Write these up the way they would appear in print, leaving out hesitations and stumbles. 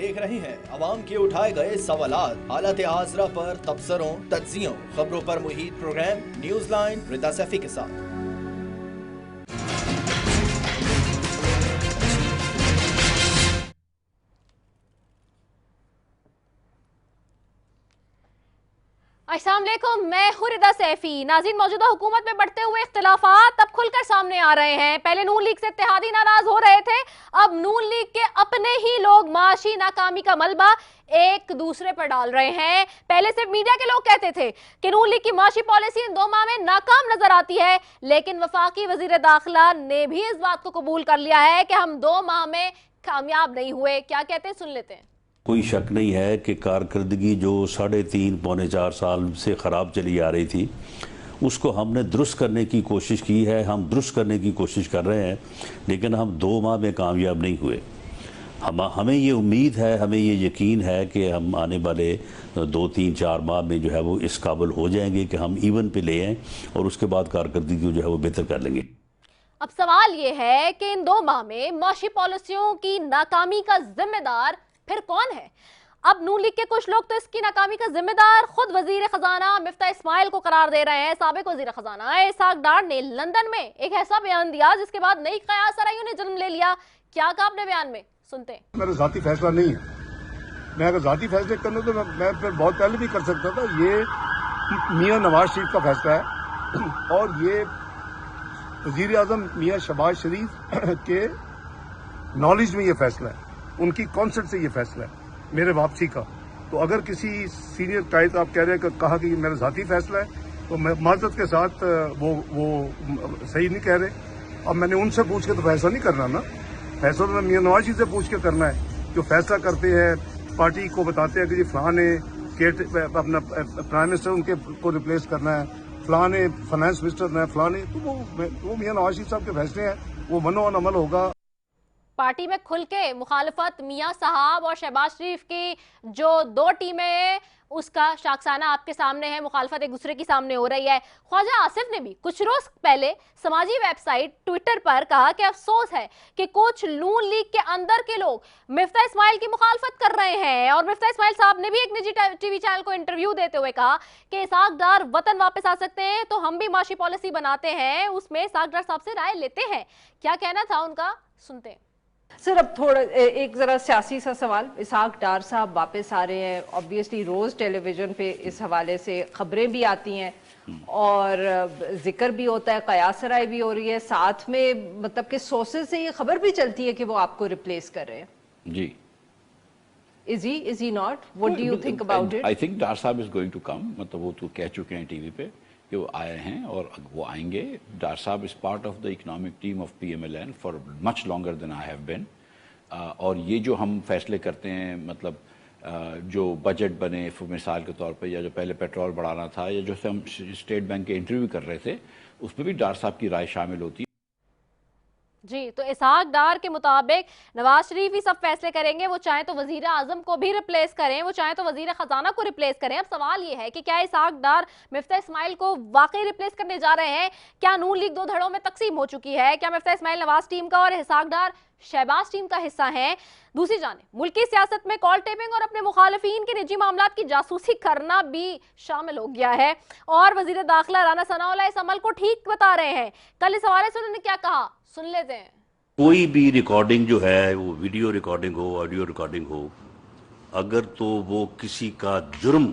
देख रहे हैं अवाम के उठाए गए सवालात, हालत हाजरा पर तबसरों, तज्जियों, खबरों पर मुहित प्रोग्राम न्यूज लाइन रिदा सैफी के साथ। अस्सलाम वालेकुम, मैं हूं रिदा सैफी। नाज़रीन, मौजूदा हुकूमत में बढ़ते हुए इख्तिलाफात अब खुलकर सामने आ रहे हैं। पहले नून लीग से इत्तेहादी नाराज हो रहे थे, अब नून लीग के अपने ही लोग माशी नाकामी का मलबा एक दूसरे पर डाल रहे हैं। पहले सिर्फ मीडिया के लोग कहते थे कि नून लीग की माशी पॉलिसी इन 2 माह में नाकाम नजर आती है, लेकिन वफाकी वजीर दाखिला ने भी इस बात को कबूल कर लिया है कि हम 2 माह में कामयाब नहीं हुए। क्या कहते हैं, सुन लेते हैं। कोई शक नहीं है कि कारकर्दगी जो 3.5 पौने 4 साल से ख़राब चली आ रही थी, उसको हमने दुरुस्त करने की कोशिश की है। हम दुरुस्त करने की कोशिश कर रहे हैं, लेकिन हम 2 माह में कामयाब नहीं हुए। हमें ये उम्मीद है, हमें ये यकीन है कि हम आने वाले 2, 3, 4 माह में जो है वो इस काबिल हो जाएंगे कि हम इवन पे ले आएँ और उसके बाद कारकर्दगी को जो है वो बेहतर कर लेंगे। अब सवाल ये है कि इन 2 माह में माशी पॉलिसियों की नाकामी का जिम्मेदार फिर कौन है? अब नून लीग के कुछ लोग तो इसकी नाकामी का जिम्मेदार खुद वजीर खजाना मिफ्ता इस्माइल को करार दे रहे हैं। साबिक वजीर खजाना इसाक डार ने लंदन में एक ऐसा बयान दिया जिसके बाद नई कयासराइयों ने जन्म ले लिया। क्या कहा आपने बयान में, सुनते हैं। मेरा जाती फैसला नहीं है। मैं अगर जाती फैसले करने तो मैं फिर बहुत पहले भी कर सकता था। ये मियां नवाज शरीफ का फैसला है और ये वजीर आजम मियां शहबाज शरीफ के नॉलेज में ये फैसला है, उनकी कॉन्सेप्ट से ये फैसला है मेरे वापसी का। तो अगर किसी सीनियर कायद आप कह रहे हैं कहा कि ये मेरा जाती फैसला है, तो मैं माजरत के साथ वो सही नहीं कह रहे। अब मैंने उनसे पूछ के तो फैसला नहीं करना ना, फैसला तो मियां नवाज शरीफ से पूछ के करना है। जो फैसला करते हैं, पार्टी को बताते हैं कि जी फलां ने अपना प्राइम मिनिस्टर उनके को रिप्लेस करना है, फलां ने फाइनेंस मिनिस्टर ने, फलां ने, तो वो मियां नवाज शरीफ साहब के फैसले हैं, वो मनो अमल होगा। पार्टी में खुल के मुखालफत मियां साहब और शहबाज शरीफ की जो 2 टीमें हैं उसका शाखसाना आपके सामने है। मुखालफत एक दूसरे की सामने हो रही है। ख्वाजा आसिफ ने भी कुछ रोज पहले समाजी वेबसाइट ट्विटर पर कहा कि अफसोस है कि कुछ नून लीग के अंदर के लोग मिफ्ता इस्माइल की मुखालफत कर रहे हैं। और मिफ्ता इस्माइल साहब ने भी एक निजी टीवी चैनल को इंटरव्यू देते हुए कहा कि इसाक डार वतन वापस आ सकते हैं तो हम भी माशी पॉलिसी बनाते हैं, उसमें इसाक डार साहब से राय लेते हैं। क्या कहना था उनका, सुनते हैं। सर, अब थोड़ा एक ज़रा सियासी सा सवाल। इसाक डार साहब वापस आ रहे हैं, ऑब्वियसली रोज़ टेलीविज़न पे इस हवाले से खबरें भी आती हैं और जिक्र भी होता है, कयासराई भी हो रही है, साथ में मतलब कि सोर्सेज से ये खबर भी चलती है कि वो आपको रिप्लेस कर रहे हैं। जी, is he not? What do you think about it? I think Dar साहब इज गोइंग टू कम, मतलब वो तो कह चुके हैं टीवी पे कि वो आए हैं और वो आएंगे। डार साहब is part of the economic team of PMLN for much longer than I have been. और ये जो हम फैसले करते हैं, मतलब जो बजट बने मिसाल के तौर पे, या जो पहले पेट्रोल बढ़ाना था, या जो हम स्टेट बैंक के इंटरव्यू कर रहे थे, उसमें भी डार साहब की राय शामिल होती है। जी, तो इसाक डार के मुताबिक नवाज शरीफ ही सब फैसले करेंगे। वो चाहे तो वजीर आजम को भी रिप्लेस करें, वो चाहे तो वजीर खजाना को रिप्लेस करें। अब सवाल ये है कि क्या इसाक डार मिफ्ता इस्माइल को वाकई रिप्लेस करने जा रहे हैं? क्या नून लीग 2 धड़ों में तकसीम हो चुकी है? क्या मिफ्ता इस्माइल नवाज टीम का और इसाक डार शहबाज टीम का हिस्सा है? दूसरी जाने मुल्की सियासत में कॉल टेपिंग और अपने मुखालिफिन के निजी मामलात की जासूसी करना भी शामिल हो गया है। और वजीर दाखिला राना सनाउल्लाह इस अमल को ठीक बता रहे हैं। कल इस हवाले से उन्होंने क्या कहा, सुन लेते हैं। कोई भी रिकॉर्डिंग जो है, वो वीडियो रिकॉर्डिंग हो, ऑडियो रिकॉर्डिंग हो, अगर तो वो किसी का जुर्म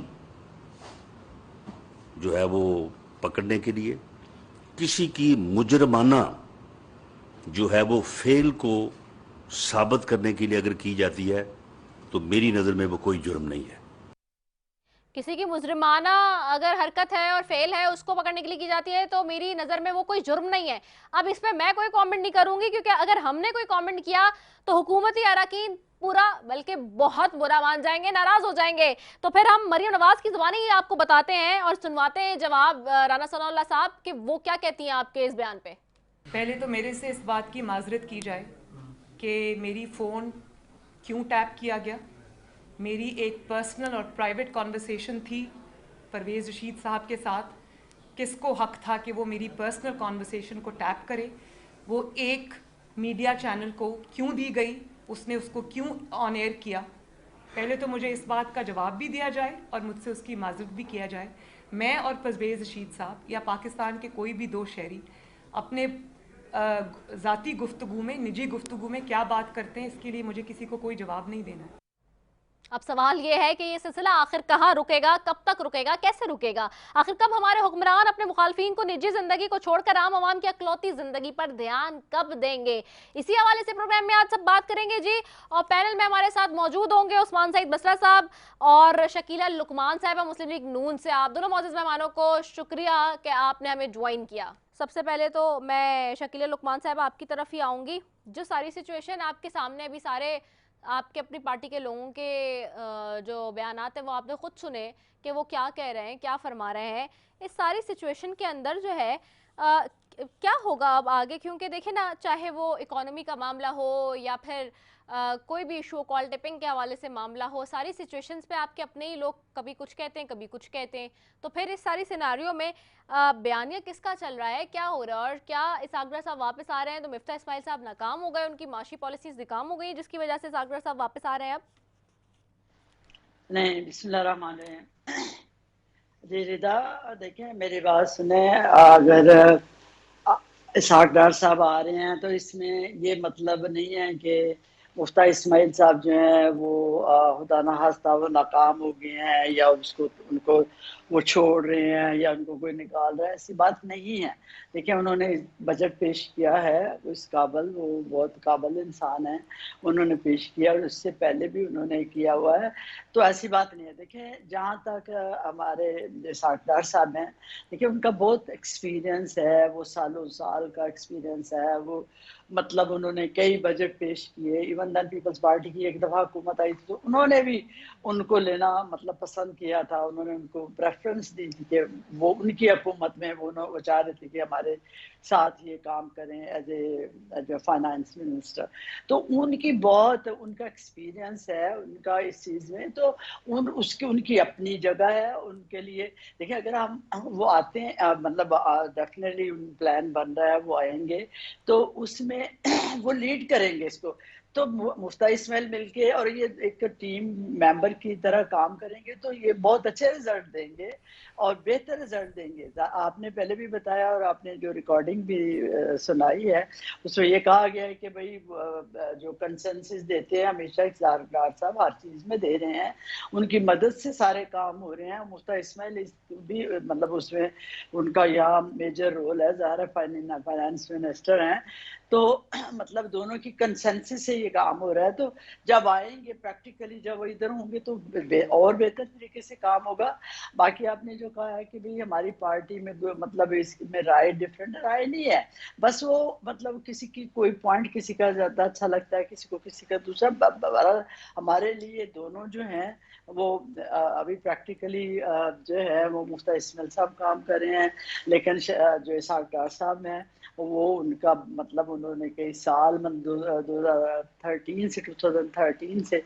जो है वो पकड़ने के लिए, किसी की मुजरमाना जो है वो फेल को साबित करने के लिए अगर की जाती है, तो मेरी नज़र में वो कोई जुर्म नहीं है। किसी की मुजरिमाना अगर हरकत है और फेल है, उसको पकड़ने के लिए की जाती है, तो मेरी नज़र में वो कोई जुर्म नहीं है। अब इस पे मैं कोई कमेंट नहीं करूंगी, क्योंकि अगर हमने कोई कमेंट किया तो हुकूमती अरकान पूरा बल्कि बहुत बुरा मान जाएंगे, नाराज हो जाएंगे। तो फिर हम मरियम नवाज की जुबानी ही आपको बताते हैं और सुनवाते हैं जवाब राना सनाउल्लाह साहब कि वो क्या कहती हैं आपके इस बयान पे। पहले तो मेरे से इस बात की माजरत की जाए कि मेरी फ़ोन क्यों टैप किया गया। मेरी एक पर्सनल और प्राइवेट कॉन्वर्सेशन थी परवेज़ रशीद साहब के साथ। किसको हक था कि वो मेरी पर्सनल कॉन्वर्सेशन को टैप करे? वो एक मीडिया चैनल को क्यों दी गई? उसने उसको क्यों ऑन एयर किया? पहले तो मुझे इस बात का जवाब भी दिया जाए और मुझसे उसकी माजरत भी किया जाए। मैं और परवेज़ रशीद साहब या पाकिस्तान के कोई भी दो शहरी अपने ज़ाती गुफ्तगू में, निजी गुफ्तगू में क्या बात करते हैं, इसके लिए मुझे किसी को कोई जवाब नहीं देना है। अब सवाल ये है कि ये सिलसिला आखिर कहाँ रुकेगा, कब तक रुकेगा, कैसे रुकेगा? आखिर कब हमारे हुक्मरान अपने मुखालफिन को निजी जिंदगी को छोड़कर आम आवाम की अकलौती जिंदगी पर ध्यान कब देंगे? इसी हवाले से प्रोग्राम में आज सब बात करेंगे जी। और पैनल में हमारे साथ मौजूद होंगे उस्मान सईद बसरा साहब और शकीला लुकमान साहब मुस्लिम लीग नून से। आप दोनों मौजूद मेहमानों को शुक्रिया कि आपने हमें ज्वाइन किया। सबसे पहले तो मैं शकीला लुकमान साहब आपकी तरफ ही आऊँगी। जो सारी सिचुएशन आपके सामने अभी सारे आपके अपनी पार्टी के लोगों के जो बयानात हैं वो आपने खुद सुने कि वो क्या कह रहे हैं, क्या फरमा रहे हैं। इस सारी सिचुएशन के अंदर जो है क्या होगा अब आगे? क्योंकि देखें ना, चाहे वो इकोनॉमी का मामला हो या फिर कोई भी इशू कॉल टिपिंग के हवाले से मामला हो, सारी सिचुएशंस पे आपके अपने ही लोग कभी कुछ कहते हैं, कभी कुछ कहते हैं। तो फिर इस सारी सिनारियों में बयानिया किसका चल रहा है, क्या हो रहा है? और क्या इसाक डार साहब वापस आ रहे हैं तो मिफ्ता इस्माइल साहब नाकाम हो गए, उनकी माशी पॉलिसीज नाकाम हो गई जिसकी वजह से इसाक डार साहब वापस आ रहे हैं अब? नहीं, बिस्मिल्लाहिर्रहमानिर्रहीम। जी रिदा, देखें मेरी बात सुने। अगर इसाक डार साहब आ रहे हैं तो इसमें ये मतलब नहीं है कि मुफ्ता इस्माइल साहब जो हैं वो खुदा ना खास्ता वो नाकाम हो गए हैं या उनको वो छोड़ रहे हैं या उनको कोई निकाल रहा है, ऐसी बात नहीं है। देखिए उन्होंने बजट पेश किया है, उस काबिल, वो बहुत काबिल इंसान है, उन्होंने पेश किया और उससे पहले भी उन्होंने किया हुआ है, तो ऐसी बात नहीं है। देखिए जहाँ तक हमारे इसाक डार साहब हैं, देखिए उनका बहुत एक्सपीरियंस है, वो सालों साल का एक्सपीरियंस है, वो मतलब उन्होंने कई बजट पेश किए। इवन दैन पीपल्स पार्टी की एक दफ़ा हुकूमत आई थी तो उन्होंने भी उनको लेना मतलब पसंद किया था, उन्होंने उनको प्रेफरेंस दी थी कि वो उनकी हुकूमत में वो चाह रहे थे कि हमारे साथ ये काम करें एज ए फाइनेंस मिनिस्टर। तो उनका एक्सपीरियंस है उनका इस चीज़ में, तो उनकी अपनी जगह है उनके लिए। देखिए अगर हम वो आते हैं मतलब डेफिनेटली प्लान बन रहा है, वो आएंगे तो उसमें वो लीड करेंगे इसको। तो मुफ्ता इस्माइल मिलके और ये एक टीम मेंबर की तरह काम करेंगे तो ये बहुत अच्छे रिजल्ट देंगे और बेहतर रिजल्ट देंगे। आपने पहले भी बताया और आपने जो रिकॉर्डिंग भी सुनाई है उसमें ये कहा गया है कि भाई जो कंसेंसस देते हैं हमेशा इकरार साहब हर चीज़ में दे रहे हैं, उनकी मदद से सारे काम हो रहे हैं। मुफ्ता इस्माइल भी मतलब उसमें उनका यहाँ मेजर रोल है, ज़ाहिर है फाइनेंस मिनिस्टर हैं, तो मतलब दोनों की कंसेंसस से ये काम हो रहा है। तो जब आएंगे प्रैक्टिकली, जब वो इधर होंगे तो और बेहतर तरीके से काम होगा। बाकी आपने जो कहा है कि भाई हमारी पार्टी में मतलब इसमें राय डिफरेंट, राय नहीं है, बस वो मतलब किसी की कोई पॉइंट किसी का ज़्यादा अच्छा लगता है, किसी को किसी का दूसरा। हमारे लिए दोनों जो हैं वो अभी प्रैक्टिकली जो है वो मुफ्ता इस्माइल साहब काम कर रहे हैं, लेकिन जो इसाक डार साहब हैं वो उनका मतलब उन्होंने कई साल 2013 से 2013 से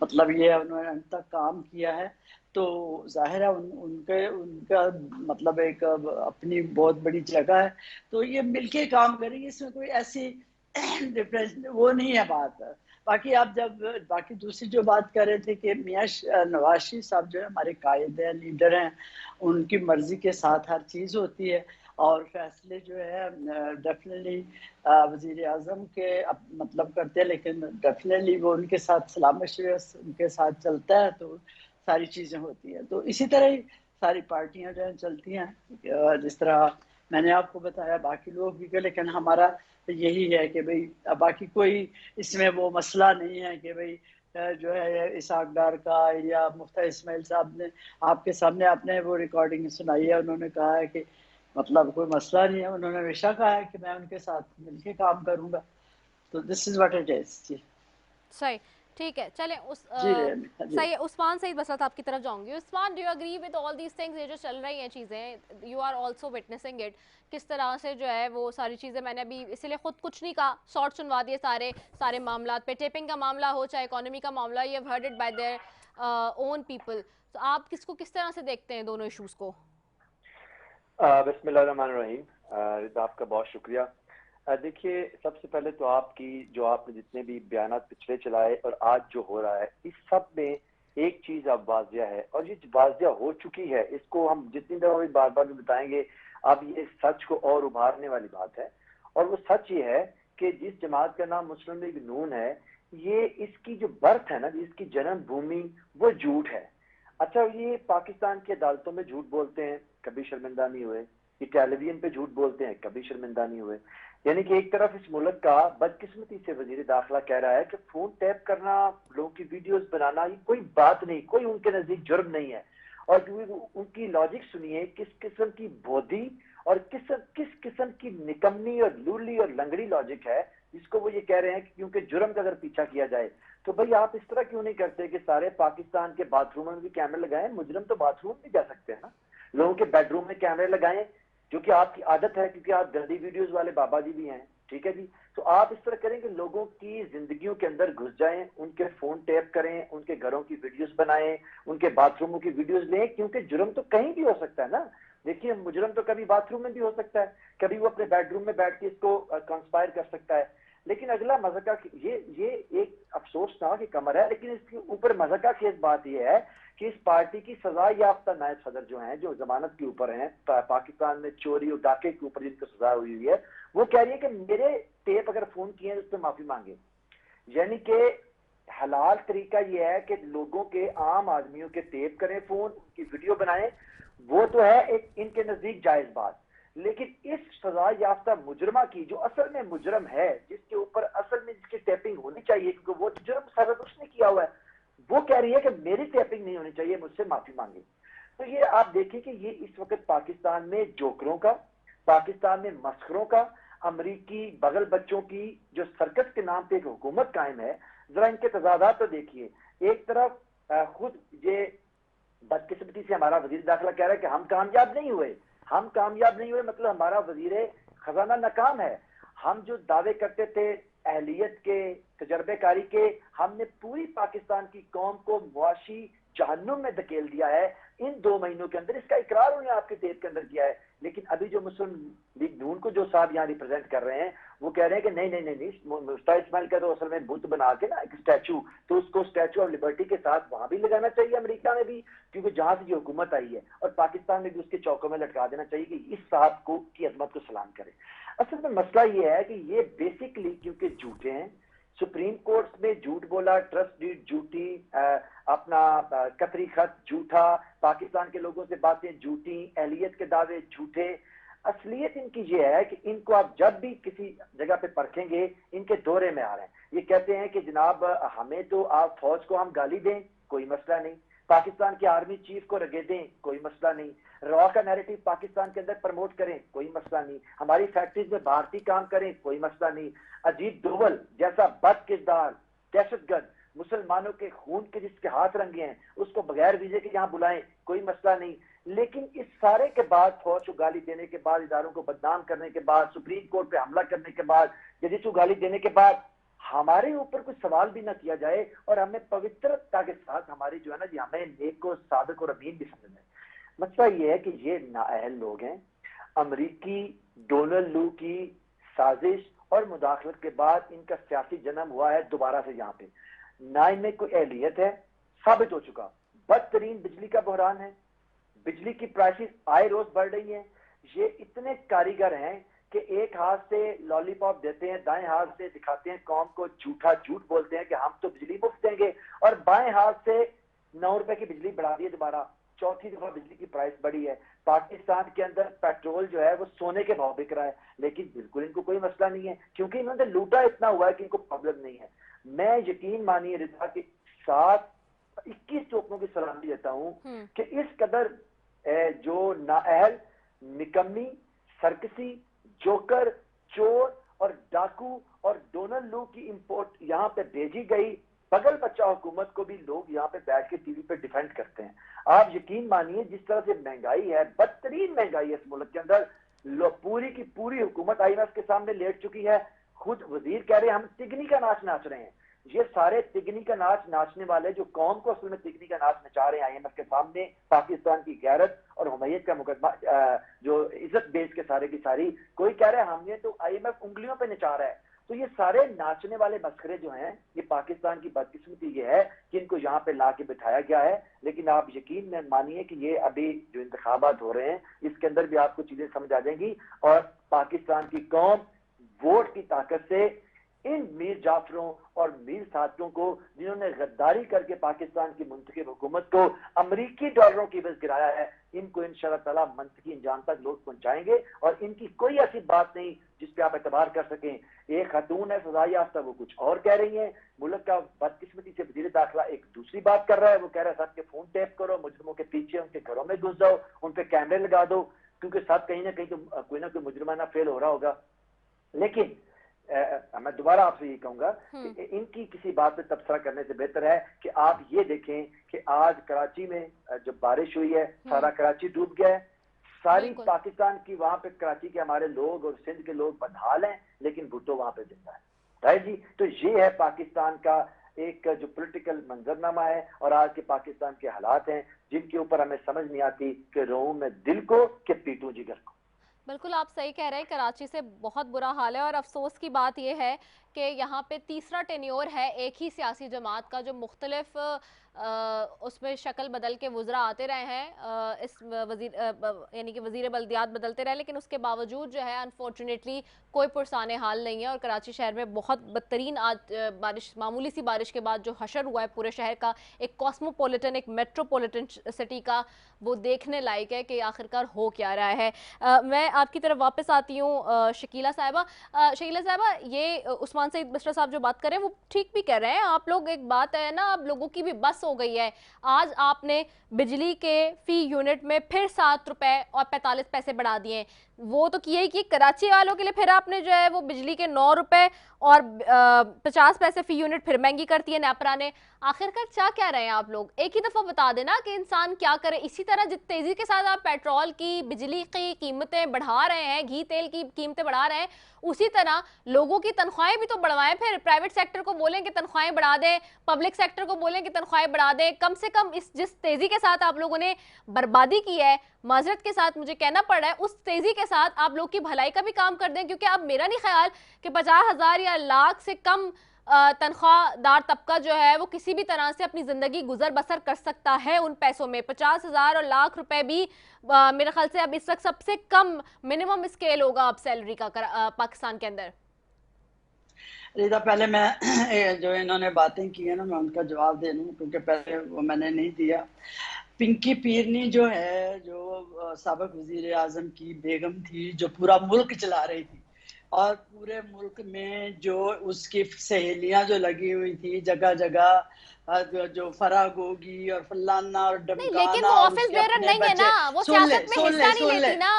मतलब ये उन्होंने अंत तक काम किया है। तो जाहिर है उनका मतलब एक अपनी बहुत बड़ी जगह है, तो ये मिलके काम करेंगे, इसमें कोई ऐसी डिफरेंस वो नहीं है बात। बाकी आप जब बाकी दूसरी जो बात कर रहे थे कि मियाँ नवाज शरीफ साहब जो है हमारे कायद हैं, लीडर हैं, उनकी मर्जी के साथ हर चीज़ होती है और फैसले जो है डेफिनेटली वज़ीर आज़म के मतलब करते हैं, लेकिन डेफिनेटली वो उनके साथ सलाम मशवरा उनके साथ चलता है तो सारी चीज़ें होती हैं। तो इसी तरह ही सारी पार्टियां जो है चलती हैं, जिस तरह मैंने आपको बताया बाकी लोग भी, लेकिन हमारा यही है कि भाई बाकी कोई इसमें वो मसला नहीं है कि भाई जो है इसाक डार का या मुफ्ता इस्माइल साहब ने आपके सामने आपने वो रिकॉर्डिंग सुनाई है, उन्होंने कहा है कि मतलब कोई मसला नहीं है, उन्होंने हमेशा कहा है कि मैं उनके साथ मिलके काम करूंगा। तो this is what it is. जी सही, ठीक है, चलें जी सही है। उस्मान सईद बसरा आपकी तरफ जाऊंगी। Usman, do you agree with all these things? ये जो चल रही हैं चीज़ें, you are also witnessing it, किस तरह से जो है वो सारी चीज़ें, मैंने अभी इसीलिए खुद कुछ नहीं कहा, शॉर्ट सुनवा दिए सारे मामला पे, टेपिंग का मामला हो चाहे इकोनॉमी का मामला, ये heard it by their own people. तो आप किस तरह से देखते हैं दोनों इशूज़ को? बिस्मिल्लाहिर्रहमानिर्रहीम। रिदा, आपका बहुत शुक्रिया। देखिए सबसे पहले तो आपने जितने भी बयानात पिछले चलाए और आज जो हो रहा है, इस सब में एक चीज अब वाजिया है, और ये वाजिया हो चुकी है, इसको हम जितनी दफा भी बार बार भी बताएंगे, अब ये सच को और उभारने वाली बात है। और वो सच ये है कि जिस जमात का नाम मुस्लिम लीग नून है, ये इसकी जो बर्थ है ना, इसकी जन्म भूमि वो झूठ है। अच्छा, ये पाकिस्तान की अदालतों में झूठ बोलते हैं, कभी शर्मिंदा नहीं हुए। ये टेलीविजन पे झूठ बोलते हैं, कभी शर्मिंदा नहीं हुए। यानी कि एक तरफ इस मुल्क का बदकिस्मती से वजीर दाखिला कह रहा है कि फोन टैप करना, लोगों की वीडियोस बनाना, ये कोई बात नहीं, कोई उनके नजदीक जुर्म नहीं है। और उनकी लॉजिक सुनिए, किस किस्म की बोधी और किस किस्म की निकम्मी और लूली और लंगड़ी लॉजिक है, जिसको वो ये कह रहे हैं कि क्योंकि जुर्म का अगर पीछा किया जाए तो भाई आप इस तरह क्यों नहीं करते कि सारे पाकिस्तान के बाथरूम में भी कैमरे लगाएं। मुजरिम तो बाथरूम में जा सकते हैं ना, लोगों के बेडरूम में कैमरे लगाएं, जो कि आपकी आदत है, क्योंकि आप गंदी वीडियोस वाले बाबा जी भी हैं, ठीक है जी। तो आप इस तरह करें कि लोगों की जिंदगियों के अंदर घुस जाएं, उनके फोन टैप करें, उनके घरों की वीडियोस बनाएं, उनके बाथरूमों की वीडियोस लें, क्योंकि जुर्म तो कहीं भी हो सकता है ना। देखिए, मुजरिम तो कभी बाथरूम में भी हो सकता है, कभी वो अपने बेडरूम में बैठ के इसको कंस्पायर कर सकता है। लेकिन अगला मज़ाक़ा, ये एक अफसोसनाक कमर है, लेकिन इसके ऊपर मज़ाक़ा की बात यह है कि इस पार्टी की सजा याफ्ता नायब सदर जो हैं, जो जमानत के ऊपर हैं, पाकिस्तान में चोरी और डाके के ऊपर जिनको सजा हुई है, वो कह रही है कि मेरे टेप अगर फोन किए उस पर माफी मांगे। यानी कि हलाल तरीका ये है कि लोगों के, आम आदमियों के टेप करें फोन, उनकी वीडियो बनाएं, वो तो है एक इनके नजदीक जायज बात। लेकिन इस सजा याफ्ता मुजरमा की, जो असल में मुजरम है, जिसके ऊपर असल में जिसकी टैपिंग होनी चाहिए, क्योंकि वो जुर्म सरद उसने किया हुआ है, वो कह रही है कि मेरी टैपिंग नहीं होनी चाहिए, मुझसे माफी मांगे। तो ये आप देखिए कि ये इस वक्त पाकिस्तान में जोकरों का, पाकिस्तान में मस्खरों का, अमरीकी बगल बच्चों की जो सर्कस के नाम पे एक हुकूमत कायम है, जरा इनके तजादात तो देखिए। एक तरफ खुद ये बदकिस्मती से हमारा वजीर दाखिला कह रहा है कि हम कामयाब नहीं हुए, हम कामयाब नहीं हुए, मतलब हमारा वजीर खजाना नाकाम है। हम जो दावे करते थे अहलियत के, तजर्बेकारी के, हमने पूरी पाकिस्तान की कौम को मुआशी जहन्नुम में धकेल दिया है इन 2 महीनों के अंदर। इसका इकरार उन्होंने आपके टेप के अंदर किया है। लेकिन अभी जो मुस्लिम लीग नून को जो साहब यहाँ रिप्रेजेंट कर रहे हैं, वो कह रहे हैं कि नहीं नहीं नहीं नहीं, मुफ्ती इस्माइल का तो असल में बुत बना के ना एक स्टैचू, तो उसको स्टैचू ऑफ लिबर्टी के साथ वहां भी लगाना चाहिए, अमेरिका में भी, क्योंकि जहां से जो हुकूमत आई है, और पाकिस्तान में भी उसके चौकों में लटका देना चाहिए कि इस साहब को की अजमत को सलाम करे। असल में मसला ये है कि ये बेसिकली क्योंकि झूठे हैं, सुप्रीम कोर्ट में झूठ बोला, ट्रस्ट डीड झूठी, अपना कतरी खत झूठा, पाकिस्तान के लोगों से बातें झूठी, अहलियत के दावे झूठे। असलियत इनकी ये है कि इनको आप जब भी किसी जगह पे परखेंगे, इनके दौरे में आ रहे हैं। ये कहते हैं कि जनाब हमें तो आप फौज को हम गाली दें, कोई मसला नहीं, पाकिस्तान के आर्मी चीफ को रगे दें, कोई मसला नहीं, रॉ का नैरेटिव पाकिस्तान के अंदर प्रमोट करें, कोई मसला नहीं, हमारी फैक्ट्रीज में भारतीय काम करें, कोई मसला नहीं, अजीत डोवल जैसा बद किरदार दहशतगर्द मुसलमानों के खून के जिसके हाथ रंगे हैं, उसको बगैर वीजे के यहाँ बुलाएं, कोई मसला नहीं। लेकिन इस सारे के बाद, फौज को गाली देने के बाद, इदारों को बदनाम करने के बाद, सुप्रीम कोर्ट पे हमला करने के बाद, जदीद को गाली देने के बाद, हमारे ऊपर कुछ सवाल भी ना किया जाए और हमें पवित्रता के साथ हमारी जो है ना जी, हमें नेक को सादिक और अमीन भी समझना है। मसला ये है कि ये नाअहल लोग हैं। अमरीकी डोनाल्ड लू की साजिश और मुदाखलत के बाद इनका सियासी जन्म हुआ है दोबारा से यहाँ पे। ना इनमें कोई अहलियत है, साबित हो चुका। बदतरीन बिजली का बहरान है, बिजली की प्राइसेस आए रोज बढ़ रही हैं। ये इतने कारीगर हैं कि एक हाथ से लॉलीपॉप देते हैं, दाएं हाथ से दिखाते हैं कौम को झूठा झूठ बोलते हैं कि हम तो बिजली मुफ्त देंगे, और बाएं हाथ से 9 रुपए की बिजली बढ़ा दी है दोबारा, चौथी दफा बिजली की प्राइस बढ़ी है। पाकिस्तान के अंदर पेट्रोल जो है वो सोने के भाव बिक रहा है, लेकिन बिल्कुल इनको कोई मसला नहीं है, क्योंकि इन्होंने लूटा इतना हुआ है कि इनको प्रॉब्लम नहीं है। मैं यकीन मानिए रिदा के साथ 21 चौकों की सलामी देता हूं कि इस कदर जो नाअहल, निकम्मी, सर्कसी, जोकर, चोर और डाकू और डोनाल्ड लू की इंपोर्ट यहाँ पे भेजी गई बगल बच्चा हुकूमत को भी लोग यहाँ पे बैठ के टीवी पे डिफेंड करते हैं। आप यकीन मानिए जिस तरह से महंगाई है, बदतरीन महंगाई है इस मुल्क के अंदर, पूरी की पूरी हुकूमत IMF के सामने लेट चुकी है। खुद वजीर कह रहे हैं हम तिगनी का नाच नाच रहे हैं। ये सारे तिगनी का नाच नाचने वाले जो कौम को असल में तिगनी का नाच नचा रहे हैं IMF के सामने, पाकिस्तान की गैरत और हुमैयत का मुकदमा, जो इज्जत बेच के सारे की सारी, कोई कह रहा है हमने तो IMF उंगलियों पे नचा रहा है, तो ये सारे नाचने वाले मस्खरे जो हैं, ये पाकिस्तान की बदकिस्मती ये है कि इनको यहाँ पे ला के बिठाया गया है। लेकिन आप यकीन में मानिए कि ये अभी जो इंतखाबात हो रहे हैं इसके अंदर भी आपको चीजें समझ आ जाएंगी, और पाकिस्तान की कौम वोट की ताकत से इन मीर जाफरों और मीर साथियों को, जिन्होंने गद्दारी करके पाकिस्तान की मुंतखब हुकूमत को अमरीकी डॉलरों की बस गिराया है, इनको इंशाअल्लाह ताला मंतकी इंजाम तक लोग पहुंचाएंगे। और इनकी कोई ऐसी बात नहीं जिस पे आप एतबार कर सकें। एक खातून है सजा याफ्ता, वो कुछ और कह रही है। मुल्क का बदकिस्मती से वजीर दाखिला एक दूसरी बात कर रहा है, वो कह रहा है सबके फोन टैप करो, मुजरिमों के पीछे उनके घरों में घुस जाओ, उन पे कैमरे लगा दो, क्योंकि सब कहीं ना कहीं तो कोई ना कोई मुजरिमाना फेल हो रहा होगा। लेकिन मैं दोबारा आपसे ये कहूंगा कि इनकी किसी बात पे तबसरा करने से बेहतर है कि आप ये देखें कि आज कराची में जो बारिश हुई है, सारा कराची डूब गया है। सारी पाकिस्तान की वहां पे कराची के हमारे लोग और सिंध के लोग बदहाल हैं, लेकिन भुट्टो वहां पे जिंदा है। राइट जी, तो ये है पाकिस्तान का एक जो पॉलिटिकल मंजरनामा है और आज के पाकिस्तान के हालात हैं, जिनके ऊपर हमें समझ नहीं आती कि रोऊं मैं दिल को कि पीटूं जिगर को। बिल्कुल आप सही कह रहे हैं, कराची से बहुत बुरा हाल है। और अफसोस की बात यह है कि यहाँ पे तीसरा टेन्योर है एक ही सियासी जमात का, जो मुख्तलिफ उसमें शक्ल बदल के वज़रा आते रहे हैं, इस वज़ीर यानी कि वज़ीर बल्दियात बदलते रहे, लेकिन उसके बावजूद जो है अनफॉर्चुनेटली कोई पुरसाने हाल नहीं है। और कराची शहर में बहुत बदतरीन आज बारिश, मामूली सी बारिश के बाद जो हशर हुआ है पूरे शहर का, एक कॉस्मोपॉलिटन, एक मेट्रोपॉलिटन सिटी का, वो देखने लायक है कि आखिरकार हो क्या रहा है। मैं आपकी तरफ वापस आती हूँ शकीला साहिबा। शकीला साहिबा, ये उस्मान सईद मिश्रा साहब जो बात कर रहे हैं वो ठीक भी कह रहे हैं। आप लोग, एक बात है ना, अब लोगों की भी बस हो गई है। आज आपने बिजली के फी यूनिट में फिर 7 रुपए और 45 पैसे बढ़ा दिए। वो तो किए ही कि कराची वालों के लिए फिर आपने जो है वो बिजली के 9 रुपए और 50 पैसे फी यूनिट फिर महंगी करती है नेपरा ने। आखिरकार क्या कह रहे हैं आप लोग? एक ही दफा बता देना कि इंसान क्या करे। इसी तरह जिस तेजी के साथ आप पेट्रोल की, बिजली की कीमतें बढ़ा रहे हैं, घी तेल की कीमतें बढ़ा रहे हैं, उसी तरह लोगों की तनख्वाहें भी तो बढ़वाएं। फिर प्राइवेट सेक्टर को बोलें कि तनख्वाहें बढ़ा दें, पब्लिक सेक्टर को बोलें कि तनख्वाहें बढ़ा दें। कम से कम इस जिस तेजी के साथ आप लोगों ने बर्बादी की है, माजरत के साथ मुझे कहना पड़ रहा है, उस तेजी के साथ आप लोग की भलाई का भी काम कर दें। क्योंकि अब मेरा नहीं ख्याल कि 50,000 या लाख से कम तनख्वाहदार तबका जो है वो किसी भी तरह से अपनी जिंदगी गुजर बसर कर सकता है उन पैसों में। 50,000 और लाख रुपए भी मेरे ख्याल से अब इस वक्त सबसे कम मिनिमम स्केल होगा अब सैलरी का पाकिस्तान के अंदर। रिदा, पहले मैं जो इन्होंने बातें की है ना, मैं उनका जवाब दे लूं, क्योंकि पहले वो मैंने नहीं दिया। पिंकी पीरनी जो है, जो साबिक वजीर आजम की बेगम थी, जो पूरा मुल्क चला रही थी, और पूरे मुल्क में जो उसकी सहेलियां जो लगी हुई थी जगह जगह, जो फराह गोगी और फलाना और डमकाना, लेकिन वो ऑफिस बेरर नहीं है ना, वो सियासत में हिस्सा नहीं लेती ना।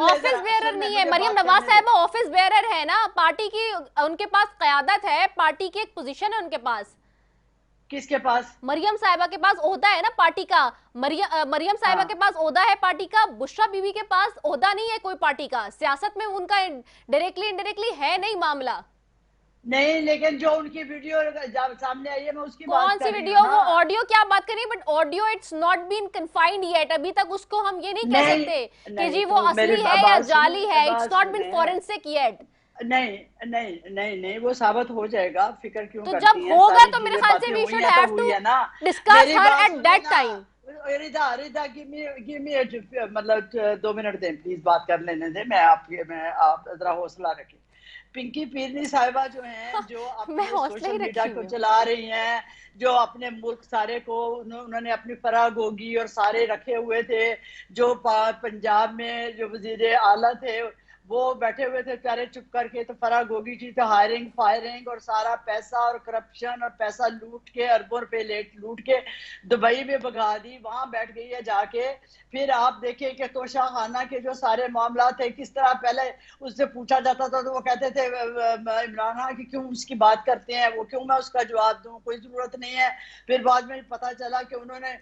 ऑफिस बेरर नहीं है, मरियम नवाज साहिबा ऑफिस बेरर है ना, पार्टी की उनके पास क़यादत है, पार्टी की एक पोजीशन है उनके पास। किसके पास? मरियम साहिबा के पास ओहदा है ना पार्टी का। मरियम साहिबा के पास ओहदा है पार्टी का, बुशरा बीबी के पास ओहदा नहीं है कोई पार्टी का। सियासत में उनका डायरेक्टली इनडायरेक्टली है नहीं मामला। नहीं, लेकिन जो उनकी वीडियो जब सामने आई है, मैं उसकी बात कौन सी वीडियो? वो ऑडियो क्या बात करें, but audio it's not been confined yet. अभी तक उसको हम ये नहीं कह सकते कि जी वो असली है या जाली है। It's not been forensic yet. नहीं नहीं नहीं नहीं, वो साबित हो जाएगा, फिक्र क्यों तो करती जब हैं? होगा तो मेरे ख्याल से we should have to discuss her at that time. Rida give me मतलब 2 मिनट दें प्लीज, बात कर लेने दें। आप जरा हौसला रखें। पिंकी पीरनी साहिबा जो हैं, जो अपने सोशल मीडिया को चला रही हैं, जो अपने मुल्क सारे को उन्होंने अपनी फराह गोगी और सारे रखे हुए थे, जो पंजाब में जो वजीर आला थे वो बैठे हुए थे बेचारे चुप करके, तो फराह गोगी जी तो हायरिंग फायरिंग और सारा पैसा और करप्शन और पैसा लूट के, अरबों रुपए लूट के दुबई में भगा दी, वहां बैठ गई है जाके। फिर आप देखें कि तोशा खाना के जो सारे मामला थे, किस तरह पहले उससे पूछा जाता था तो वो कहते थे इमरान खान की क्यों उसकी बात करते हैं, वो क्यों मैं उसका जवाब दूं, कोई जरूरत नहीं है। फिर बाद में पता चला कि उन्होंने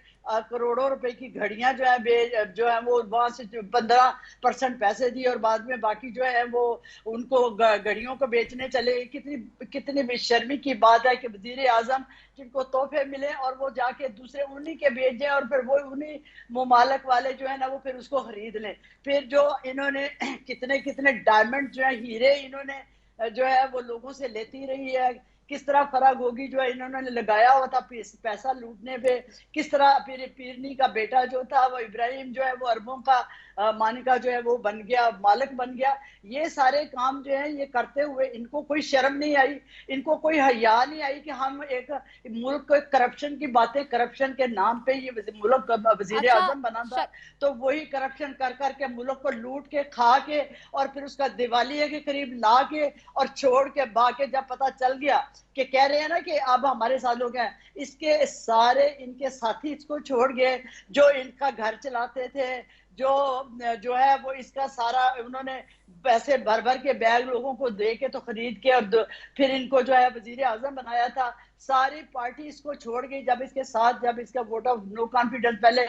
करोड़ों रुपए की घड़ियां जो है वो वहां से 15% पैसे दिए और बाद में बाकी जो है वो उनको घड़ियों को बेचने चले। कितनी बेशर्मी की बात है कि वजीर आजम जिनको तोहफे मिले और वो जाके दूसरे उन्हीं के बेच और फिर वो उन्हीं मुमालक वाले जो है ना वो फिर उसको खरीद लें। फिर जो इन्होंने कितने डायमंड जो है, हीरे इन्होंने जो है वो लोगों से लेती रही है, किस तरह फराग होगी जो है इन्होंने लगाया हुआ था पैसा लूटने पे, किस तरह पीरनी का बेटा जो था वो इब्राहिम जो है वो अरबों का मानी का जो है वो बन गया, मालिक बन गया। ये सारे काम जो है ये करते हुए इनको कोई शर्म नहीं आई, इनको कोई हया नहीं आई कि हम एक मुल्क को करप्शन की बातें, करप्शन के नाम पे ये मुल्क वजीर आजम बना था, तो वही करप्शन कर करके मुल्क को लूट के खा के और फिर उसका दिवालिये के करीब ला के और छोड़ के भागे। जब पता चल गया कि कह रहे हैं ना कि अब हमारे साथ लोग हैं, इसके सारे इनके साथी इसको छोड़ गए, जो इनका घर चलाते थे, जो है वो इसका सारा उन्होंने पैसे भर भर के बैग लोगों को दे के तो खरीद के और फिर इनको जो है वजीर आजम बनाया था। सारी पार्टी इसको छोड़ गई। जब इसके साथ जब इसका वोट ऑफ नो कॉन्फिडेंस पहले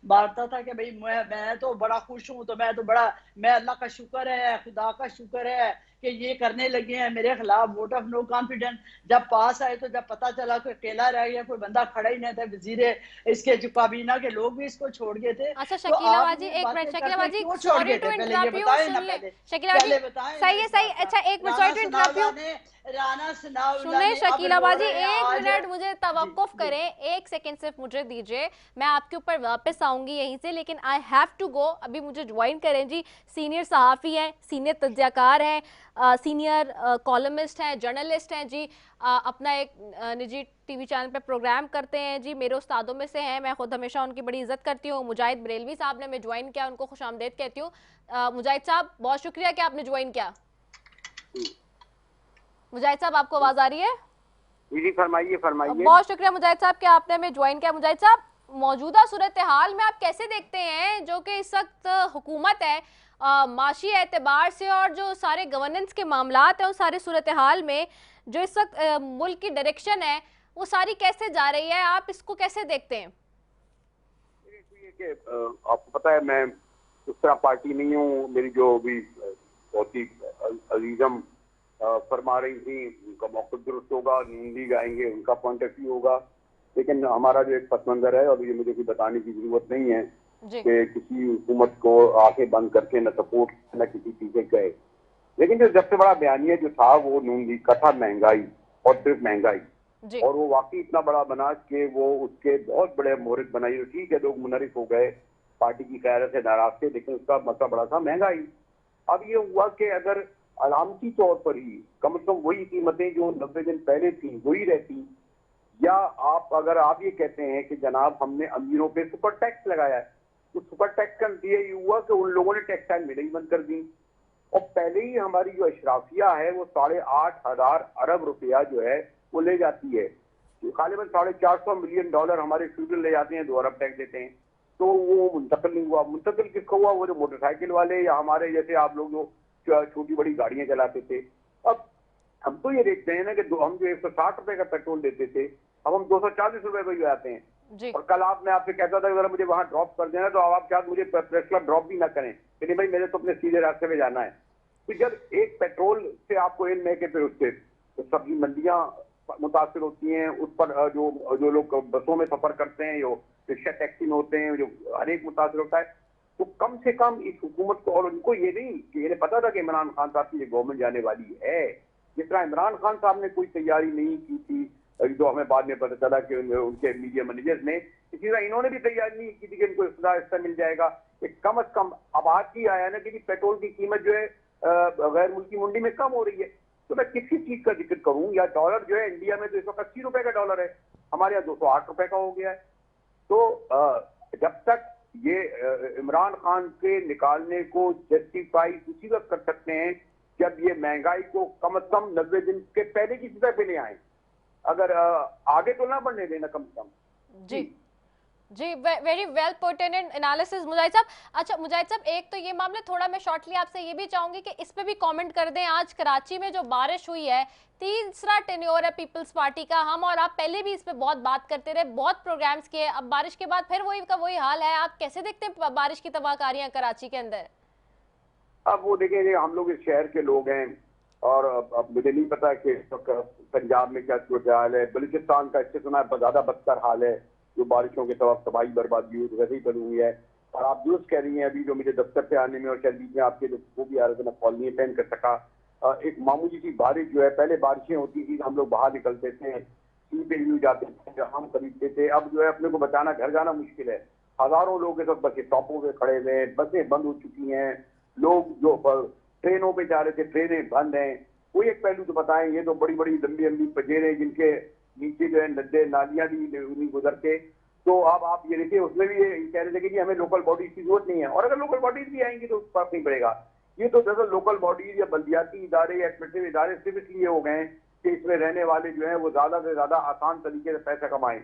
बांटता था कि भाई मैं तो बड़ा खुश हूं, तो मैं अल्लाह का शुक्र है, खुदा का शुक्र है कि ये करने लगे हैं मेरे खिलाफ वोट ऑफ नो कॉन्फिडेंस। जब पास आए तो जब पता चला कि अकेला रह गया, कोई बंदा खड़ा ही नहीं था, वजीरे इसके जो काबीना के लोग भी इसको छोड़ गए थे। अच्छा शकीला बाजी, एक मिनट शकीला बाजी, सॉरी टू इंटरप्ट यू, सुन ले शकीला बाजी, सही है सही, अच्छा एक minute, sorry to interrupt you, Rana Sanaullah सुने शकीला बाजी, एक मिनट मुझे तवक्कुफ करें, एक सेकंड सिर्फ मुझे दीजिए, मैं आपके ऊपर वापस आऊंगी यहीं से, लेकिन आई हैव टू गो, अभी मुझे ज्वाइन करें जी। सीनियर सहाफ़ी हैं, सीनियर तज्ज़ियाकार हैं, सीनियर कॉलमिस्ट हैं, जर्नलिस्ट हैं जी, अपना एक निजी टीवी चैनल पे प्रोग्राम करते हैं जी, मेरे उस्तादों में से हैं, मैं खुद हमेशा उनकी बड़ी इज्जत करती हूँ। मुजाहिद बरेलवी साहब ने मैं ज्वाइन किया, उनको खुशामदीद कहती हूँ। मुजाहिद साहब बहुत शुक्रिया कि आपने ज्वाइन किया। मुजाहिद साहब आपको आवाज आ रही है? जी फरमाइए फरमाइए। बहुत शुक्रिया मुजाहिद साहब कि आपने हमें ज्वाइन किया। मुजाहिद साहब, मौजूदा सूरत हाल में आप कैसे देखते हैं जो कि इस वक्त हुकूमत है माशी एतबार से और जो सारे गवर्नेंस के मामलात हैं उस सारे सूरत हाल में जो इस वक्त मुल्क की डायरेक्शन है वो सारी कैसे जा रही है, आप इसको कैसे देखते हैं? आपको पता है मैं उस तरह पार्टी नहीं हूँ, मेरी जो भी बहुत ही अजीजम फरमा रही थी उनका मौक़िफ़ दुरुस्त होगा, नींदी गाएंगे उनका पॉइंट ऑफ व्यू होगा, लेकिन हमारा जो एक पस मंजर है और ये मुझे कोई बताने की जरूरत नहीं है कि किसी हुकूमत को आंखें बंद करके न सपोर्ट न किसी चीजें गए। लेकिन जो सबसे बड़ा बयानिया जो था वो नून लीग का था, महंगाई और सिर्फ महंगाई, और वो वाकई इतना बड़ा बना कि वो उसके बहुत बड़े मोहरिक बनाई। ठीक है लोग मुनरिफ हो गए, पार्टी की क़यादत से नाराज थे, लेकिन उसका मसला बड़ा था महंगाई। अब ये हुआ कि अगर अलामती तौर पर ही कम से कम वही कीमतें जो 90 दिन पहले थी वही रहती, या अगर आप ये कहते हैं कि जनाब हमने अमीरों पे सुपर टैक्स लगाया है, तो सुपर टैक्स का नतीजा ये हुआ कि उन लोगों ने टेक्सटाइल मिलें ही बंद कर दी, और पहले ही हमारी जो अशराफिया है वो 8,500 अरब रुपया जो है वो ले जाती है, गालिबन $450 मिलियन हमारे फ्यूडल ले जाते हैं, 2 अरब टैक्स देते हैं, तो वो मुंतकिल नहीं हुआ। मुंतकिल किसको हुआ? वो जो मोटरसाइकिल वाले या हमारे जैसे आप लोग जो छोटी बड़ी गाड़ियां चलाते थे। अब हम तो ये देखते हैं ना कि हम जो 160 रुपए का पेट्रोल देते थे अब हम 240 रुपए पे जाते हैं। और कल मैं आपसे कहता था अगर मुझे वहां ड्रॉप कर देना तो आप शायद मुझे प्रेस क्लब ड्रॉप भी ना करें, लेकिन भाई मेरे तो अपने सीधे रास्ते में जाना है। तो जब एक पेट्रोल से आपको इल्म है कि फिर उससे तो सब्जी मंडियां मुतासर होती हैं, उस पर जो लोग बसों में सफर करते हैं, जो रिक्शा टैक्सी में होते हैं, जो हर एक मुतासर होता है। तो कम से कम इस हुकूमत को, और उनको ये नहीं कि इन्हें पता था कि इमरान खान साहब की ये गवर्नमेंट जाने वाली है, जिस तरह इमरान खान साहब ने कोई तैयारी नहीं की थी जो हमें बाद में पता चला कि उनके मीडिया मैनेजर्स ने, इसी तरह इन्होंने भी तैयारी नहीं की थी कि इनको हिस्सा मिल जाएगा। कम अज कम अब आज ही आया ना कि पेट्रोल की कीमत जो है गैर मुल्की मंडी में कम हो रही है, तो मैं किसी चीज का जिक्र करूं, या डॉलर जो है इंडिया में तो इस वक्त 80 रुपए का डॉलर है, हमारे यहाँ 208 रुपए का हो गया है। तो जब तक ये इमरान खान के निकालने को जस्टिफाई उसी वक्त कर सकते हैं जब ये महंगाई को कम से कम 90 दिन के पहले की सतह पे ले आए, अगर आगे तो ना बढ़ने देना कम से कम। जी very well put in analysis Mujahid Sahab. अच्छा मुजाहिद साहब, एक तो ये मामला थोड़ा मैं शॉर्टली आपसे ये भी चाहूंगी कि इस पे भी कमेंट कर दें। आज कराची में जो बारिश हुई है, तीसरा टेन्योर है पीपल्स पार्टी का, हम और आप पहले भी इस पे बहुत बात करते रहे, बहुत प्रोग्राम्स किए, अब बारिश के बाद फिर वही का वही हाल है। आप कैसे देखते हैं बारिश की तबाहकारियां कराची के अंदर? अब वो देखेंगे, हम लोग इस शहर के लोग हैं और अब मुझे नहीं पता कि पंजाब में क्या सूरत हाल है, बलूचिस्तान का इससे सुना ज्यादा बदतर हाल है, जो बारिशों के सबब तबाही बर्बादी हुई वैसे ही बनी हुई है। और आप दुरुस्त कह रही हैं, अभी जो मुझे दफ्तर से आने में और शायद बीच में आपके जो वो भी आ रहे थे, मैं कॉल नहीं अटेंड कर सका, एक मामूली सी बारिश जो है, पहले बारिशें होती थी हम लोग बाहर निकलते थे, सी पे व्यू जाते थे, आम खरीदते थे। अब जो है अपने को बचाना, घर जाना मुश्किल है। हजारों लोग इस वक्त बस स्टॉपों पे खड़े हुए हैं, बसें बंद हो चुकी हैं, लोग जो ट्रेनों पे जा रहे थे ट्रेनें बंद हैं। कोई एक पहलू तो बताएं, ये तो बड़ी बड़ी लंबी लंबी पजेरें जिनके नीचे जो है नद्दे नालियां भी नहीं गुजरते। तो अब आप ये देखिए, उसमें भी ये कह रहे थे कि हमें लोकल बॉडीज की जरूरत नहीं है, और अगर लोकल बॉडीज भी आएंगी तो फर्क नहीं पड़ेगा। ये तो दरअसल लोकल बॉडीज या बल्दियाती इदारे या एडमिनिस्ट्रेटिव इदारे सिर्फ इसलिए हो गए कि इसमें रहने वाले जो है वो ज्यादा से ज्यादा आसान तरीके से पैसा कमाएं।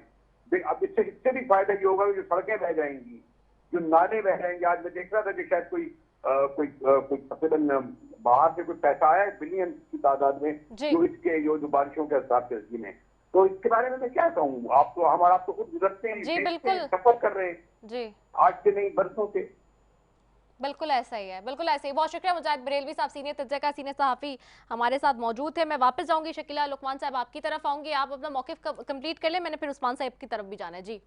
अब इससे भी फायदा ये होगा कि जो सड़कें बह जाएंगी, जो नाले बह जाएंगे। आज मैं देख रहा था कि शायद कोई तकरीबन बाहर से कोई पैसा आया है बिलियन की तादाद में, जो इसके जो बारिशों के हिसाब से में। तो इसके बारे में मैं क्या कहूँ, आप तो खुद गुजरते हैं, सफर कर रहे हैं जी, आज से नहीं बरसों से। बिल्कुल ऐसा ही है, बिल्कुल ऐसे ही। बहुत शुक्रिया मुजाहिद बरेलवी साहब, सीनियर तज्ज़िया सीनियर सहाफ़ी हमारे साथ मौजूद थे। मैं वापस जाऊंगी शकीला, लुकमान साहब आपकी तरफ आऊंगी, आप अपना मौक़िफ़ कंप्लीट कर लें, मैंने फिर उस्मान साहब की तरफ भी जाना है जी।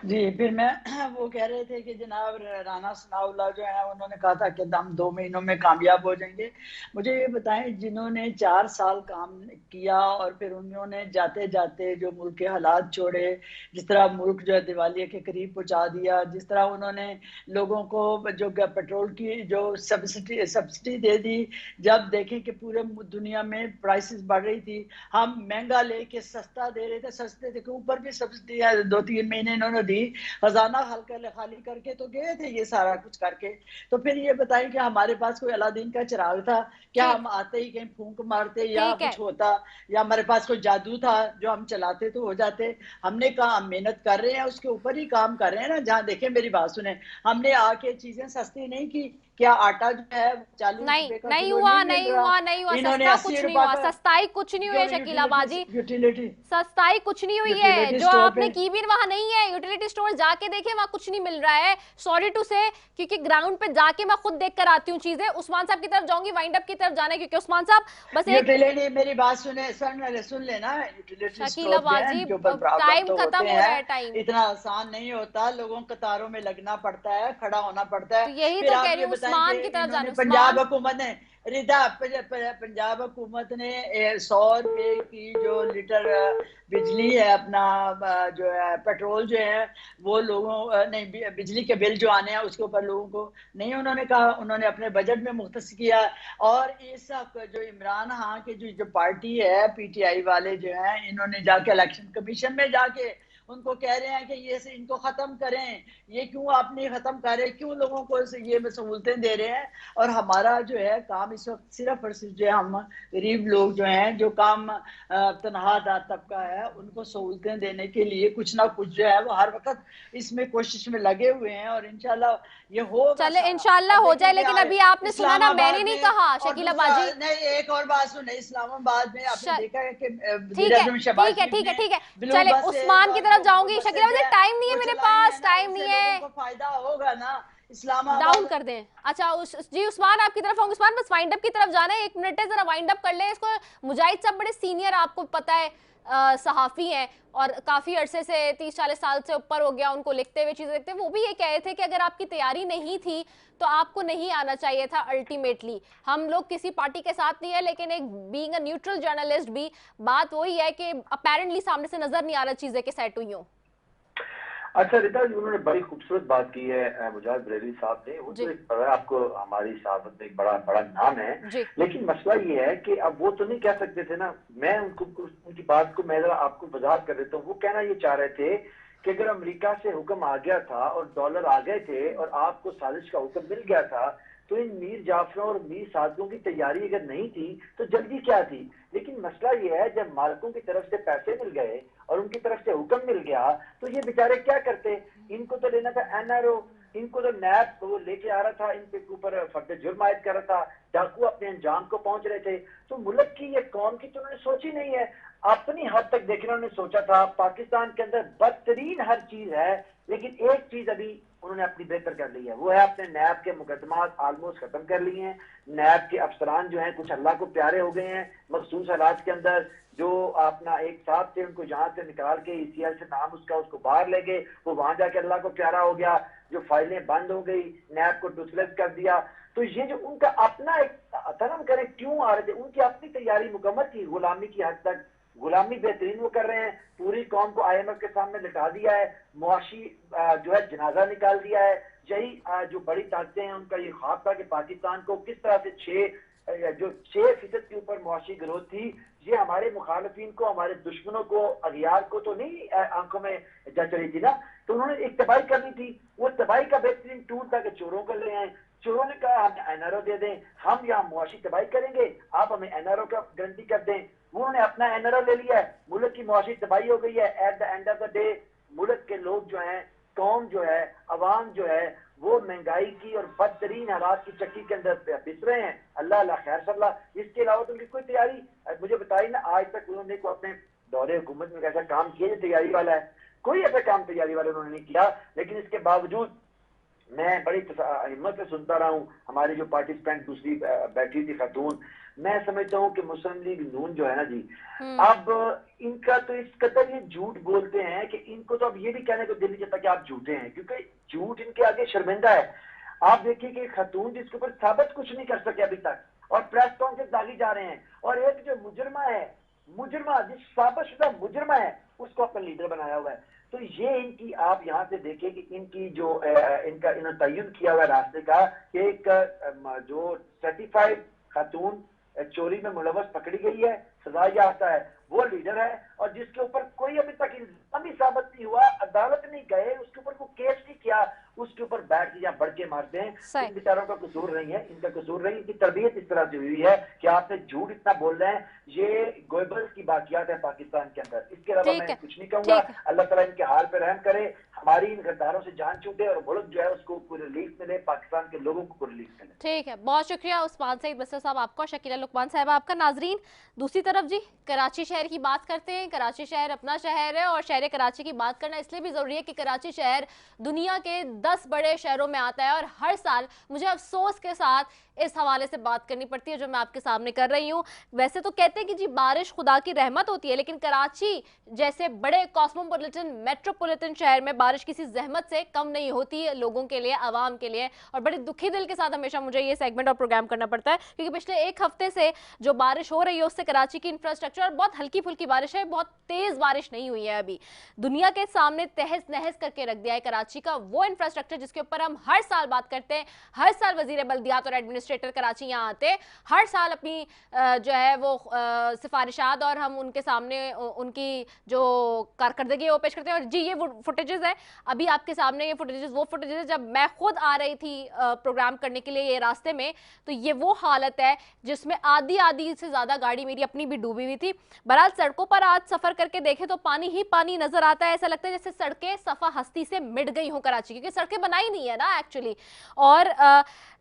जी, फिर मैं वो कह रहे थे कि जनाब राना सनाउल्लाह जो है उन्होंने कहा था कि हम 2 महीनों में कामयाब हो जाएंगे। मुझे ये बताएं, जिन्होंने 4 साल काम किया और फिर उन्होंने जाते जाते जो मुल्क के हालात छोड़े, जिस तरह मुल्क जो है दिवालिया के करीब पहुंचा दिया, जिस तरह उन्होंने लोगों को जो पेट्रोल की जो सब्सिडी दे दी, जब देखें कि पूरे दुनिया में प्राइसेस बढ़ रही थी, हम महंगा लेके सस्ता दे रहे थे, सस्ते के ऊपर भी सब्सिडी 2-3 महीने दी, खजाना खाली करके तो गए थे ये सारा कुछ करके। तो फिर ये बताएं कि हमारे पास कोई अलादीन का चिराग था क्या? हम आते ही कहीं फूंक मारते या कुछ होता, या हमारे पास कोई जादू था जो हम चलाते तो हो जाते? हमने कहा हम मेहनत कर रहे हैं, उसके ऊपर ही काम कर रहे हैं ना। जहाँ देखें, मेरी बात सुने, हमने आके चीजें सस्ती नहीं की। क्या आटा जो है 40 रुपए का नहीं हुआ, सस्ता कुछ नहीं हुआ, सस्ताई कुछ नहीं हुई है शकीला बाजी, यूटिलिटी सस्ताई कुछ नहीं हुई है। जो आपने की भी वहां नहीं है, यूटिलिटी स्टोर जाके देखे वहां कुछ नहीं मिल रहा है, सॉरी टू से, क्योंकि ग्राउंड पे जाके मैं खुद देख कर आती हूँ चीजें। उस्मान साहब की तरफ जाऊंगी, वाइंड अप की तरफ जाना है, क्योंकि उस्मान साहब बस यूटिलिटी, मेरी बात सुन लेना, यूटिलिटी शकीला बाजी टाइम खत्म हो रहा है, टाइम इतना आसान नहीं होता, लोगों कतारों में लगना पड़ता है, खड़ा होना पड़ता है। यही तो कह रही हूँ, उस्मान की तरफ जाना। पंजाब हुकूमत ने पंजाब हुकूमत ने 100 रुपए की जो लीटर बिजली है, अपना जो है पेट्रोल जो है वो लोगों नहीं, बिजली के बिल जो आने हैं उसके ऊपर लोगों को नहीं उन्होंने कहा, उन्होंने अपने बजट में मुख्तस किया। और इस जो इमरान खान की जो पार्टी है, PTI वाले जो हैं, इन्होंने जाके इलेक्शन कमीशन में जाके उनको कह रहे हैं कि ये से इनको खत्म करें, ये क्यों आप नहीं खत्म कर रहे, क्यों लोगों को ये सहूलतें दे रहे हैं? और हमारा जो है काम इस वक्त सिर्फ और सिर्फ जो है, हम गरीब लोग जो हैं, जो काम तनहा तबका है, उनको सहूलतें देने के लिए कुछ ना कुछ जो है वो हर वक्त इसमें कोशिश में लगे हुए हैं, और इंशाल्लाह ये होगा। चले इंशाल्लाह हो जाए, लेकिन अभी आपने सुना ना, मैंने नहीं कहा शकीला बाजी। नहीं, एक और बात सुने, इस्लामाबाद में आपने देखा है कि ठीक है, चले उस्मान की तरफ जाऊंगी शकीला बाजी, टाइम नहीं है मेरे पास, टाइम नहीं है, फायदा होगा ना। इस्लामाबाद डाउन कर दें। अच्छा जी उस्मान आपकी तरफ आऊंगी। उस्मान बस वाइंड अप की तरफ जाना है, 1 मिनट है, जरा वाइंड अप कर ले इसको। मुजाहिद साहब बड़े सीनियर, आपको पता है, सहाफ़ी हैं और काफ़ी अरसे से 30-40 साल से ऊपर हो गया उनको लिखते हुए, चीज़ें लिखते हुए। वो भी ये कह रहे थे कि अगर आपकी तैयारी नहीं थी तो आपको नहीं आना चाहिए था। अल्टीमेटली हम लोग किसी पार्टी के साथ नहीं है, लेकिन एक बीइंग अ न्यूट्रल जर्नलिस्ट भी बात वही है कि अपेरेंटली सामने से नजर नहीं आ रहा चीज़ें के सेट हुई हों। अच्छा रिता जी, उन्होंने बड़ी खूबसूरत बात की है मुजाहिद बरेलवी साहब ने। वो तो आपको हमारी सहाफत में एक बड़ा नाम है, लेकिन मसला ये है कि अब वो तो नहीं कह सकते थे ना। मैं उनकी बात को मैं जरा आपको वजाहत कर देता हूँ। वो कहना ये चाह रहे थे कि अगर अमेरिका से हुक्म आ गया था और डॉलर आ गए थे और आपको साजिश का हुक्म मिल गया था, तो इन मीर जाफरों और मीर सादिकों की तैयारी अगर नहीं थी तो जल्दी क्या थी। लेकिन मसला ये है, जब मालिकों की तरफ से पैसे मिल गए और उनकी तरफ से हुक्म मिल गया तो ये बेचारे क्या करते। इनको तो लेना था NRO, इनको तो नैब वो लेके आ रहा था, इनके ऊपर फर्द जुर्म आयद कर रहा था, डाकू अपने अंजाम को पहुंच रहे थे। तो मुल्क की ये कौम की तो उन्होंने सोची नहीं है, अपनी हद तक देखना उन्होंने सोचा था। पाकिस्तान के अंदर बदतरीन हर चीज है, लेकिन एक चीज अभी उन्होंने अपनी बेहतर कर ली है, वो है अपने नैब के मुकदमात ऑलमोस्ट खत्म कर लिए हैं। नैब के अफसरान जो हैं कुछ अल्लाह को प्यारे हो गए हैं। मखसूस हालात के अंदर जो अपना एक साथ थे उनको यहाँ से निकाल के ECL से नाम उसको बाहर ले गए, वो वहां जाके अल्लाह को प्यारा हो गया। जो फाइलें बंद हो गई, नैब को टूथलेस कर दिया। तो तो ये जो उनका अपना एक तनम करें क्यों आ रहे थे, उनकी अपनी तैयारी मुकम्मल थी गुलामी की हद तक, गुलामी बेहतरीन वो कर रहे हैं, पूरी कौम को IMF के सामने लिटा दिया है, मुआशी जो है जनाजा निकाल दिया है। यही जो बड़ी ताकतें हैं उनका ये ख्वाब था कि पाकिस्तान को किस तरह से 6% के ऊपर मुआशी ग्रोथ थी, ये हमारे मुखालफिन को, हमारे दुश्मनों को, अगियार को तो नहीं आंखों में जच रही थी ना, तो उन्होंने एक तबाही करनी थी। वो तबाही का बेहतरीन टूल था कि चोरों को ले आए, चोरों ने कहा हमें NRO दे दें, हम यहाँ मुआशी तबाही करेंगे, आप हमें NRO का गारंटी कर दें। उन्होंने अपना NRO ले लिया है, मुल्क की मुआशी तबाही हो गई है। At the end of the day मुल्क के लोग जो हैं, कौम जो है, अवाम जो है, वो महंगाई की और बदतरीन हालात की चक्की के अंदर पिस रहे हैं। अल्लाह खैर सल्ला। इसके अलावा तो उनकी कोई तैयारी मुझे बताई ना, आज तक उन्होंने को अपने दौरे हुकूमत में ऐसा काम किया जो तैयारी वाला है, कोई ऐसा काम तैयारी वाला उन्होंने नहीं किया। लेकिन इसके बावजूद मैं बड़ी हिम्मत से सुनता रहा हूँ, हमारी जो पार्टिसिपेंट दूसरी बैठी थी खातून, मैं समझता हूँ कि मुस्लिम लीग नून जो है ना जी, अब इनका तो इस कदर ये झूठ बोलते हैं कि इनको तो अब ये भी कहने को दिल नहीं चाहता कि आप झूठे हैं, क्योंकि झूठ इनके आगे शर्मिंदा है। आप देखिए कि खातून जिसके ऊपर साबित कुछ नहीं कर सके अभी तक, और प्रेस कॉन्फ्रेंस दागी जा रहे हैं, और एक जो मुजरमा जिस साबितशुदा मुजरमा है उसको अपना लीडर बनाया हुआ है। तो ये इनकी, आप यहाँ से देखिए कि इनकी जो इनका इन्होंने तयन किया हुआ रास्ते का, एक जो सर्टिफाइड खातून चोरी में मुलव्वस पकड़ी गई है, सजा याफ्ता है, वो लीडर है, और जिसके ऊपर कोई अभी तक इल्जाम ही साबित नहीं हुआ, अदालत नहीं गए, उसके ऊपर कोई केस नहीं किया, उसके ऊपर बैठ के या बढ़ के मारते हैं। इन बेचारों का कसूर नहीं है, इनका कसूर नहीं, इनकी तरबियत इस तरह से हुई है कि आपने झूठ इतना बोल रहे हैं। ये गोएबल्स की बाकियात है पाकिस्तान के अंदर, इसके अलावा मैं कुछ नहीं कहूंगा। अल्लाह ताला इनके हाल पे रहम करे, हमारी इन गद्दारों से जान छूटे और मुल्क जो है उसको कोई रिलीफ मिले, पाकिस्तान के लोगों को कोई रिलीफ मिले। ठीक है, बहुत शुक्रिया उस्मान सईद बसर साहब आपका, शकीला लुकमान साहब आपका। नाजरीन, दूसरी तरफ जी कराची शहर की बात करते हैं। कराची शहर अपना शहर है, और शहर कराची की बात करना इसलिए भी ज़रूरी है कि कराची शहर दुनिया के 10 बड़े शहरों में आता है, और हर साल मुझे अफसोस के साथ इस हवाले से बात करनी पड़ती है जो मैं आपके सामने कर रही हूँ। वैसे तो कहते हैं कि जी बारिश खुदा की रहमत होती है, लेकिन कराची जैसे बड़े कॉस्मोपॉलिटन मेट्रोपॉलिटन शहर में बारिश किसी जहमत से कम नहीं होती है लोगों के लिए, आवाम के लिए। और बड़े दुखी दिल के साथ हमेशा मुझे ये सेगमेंट और प्रोग्राम करना पड़ता है, क्योंकि पिछले एक हफ्ते से जो बारिश हो रही है उससे कराची की इंफ्रास्ट्रक्चर, और बहुत हल्की फुल्की बारिश है, बहुत तेज बारिश नहीं हुई है अभी, दुनिया के सामने तहस नहस करके रख दिया है कराची का वो इंफ्रास्ट्रक्चर जिसके ऊपर हम हर साल बात करते हैं। हर साल वजीर बल्दियात और एडमिनिस्ट्रेटर कराची यहाँ आते, हर साल अपनी जो है वो सिफारिशात और हम उनके सामने उनकी जो कारकर्दगी है वो पेश करते हैं। और जी ये फुटेजेस है अभी आपके सामने, ये फुटेजेस वो फुटेजेस जब मैं खुद आ रही थी प्रोग्राम करने के लिए ये रास्ते में, तो ये वो हालत है जिसमें आधी से ज्यादा गाड़ी मेरी अपनी भी डूबी हुई थी। बहरहाल सड़कों पर आज सफर करके देखे तो पानी ही पानी नजर आता है, ऐसा लगता है जैसे सड़कें सफा हस्ती से मिट गई हों कराची, क्योंकि सड़कें बनाई नहीं है ना एक्चुअली, और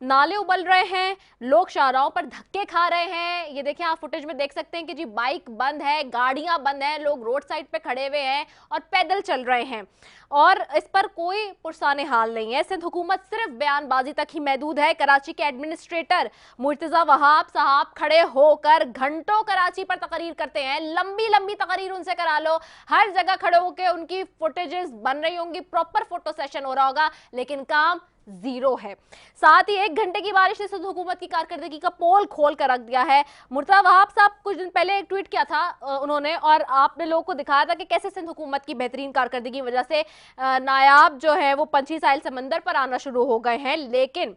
नाले उबल रहे हैं, लोग शाहराहों पर धक्के खा रहे हैं। ये देखें आप फुटेज में देख सकते हैं कि जी बाइक बंद है, गाड़ियां बंद हैं, लोग रोड साइड पे खड़े हुए हैं और पैदल चल रहे हैं, और इस पर कोई पुरसाने हाल नहीं है। सिंध हुकूमत सिर्फ बयानबाजी तक ही महदूद है। कराची के एडमिनिस्ट्रेटर मुर्तजा वहाब साहब खड़े होकर घंटों कराची पर तकरीर करते हैं, लंबी लंबी तकरीर उनसे करा लो, हर जगह खड़े होकर उनकी फुटेजेस बन रही होंगी, प्रॉपर फोटो सेशन हो रहा होगा, लेकिन काम जीरो है। साथ ही 1 घंटे की बारिश ने सिंध हुकूमत की कारकर्दगी का पोल खोल कर रख दिया है। मुर्तजा वहाब साहब कुछ दिन पहले एक ट्वीट किया था उन्होंने, और आपने लोगों को दिखाया था कि कैसे सिंध हुकूमत की बेहतरीन कारकर्दगी की वजह से नायाब जो है वो पंछी साहिल समंदर पर आना शुरू हो गए हैं। लेकिन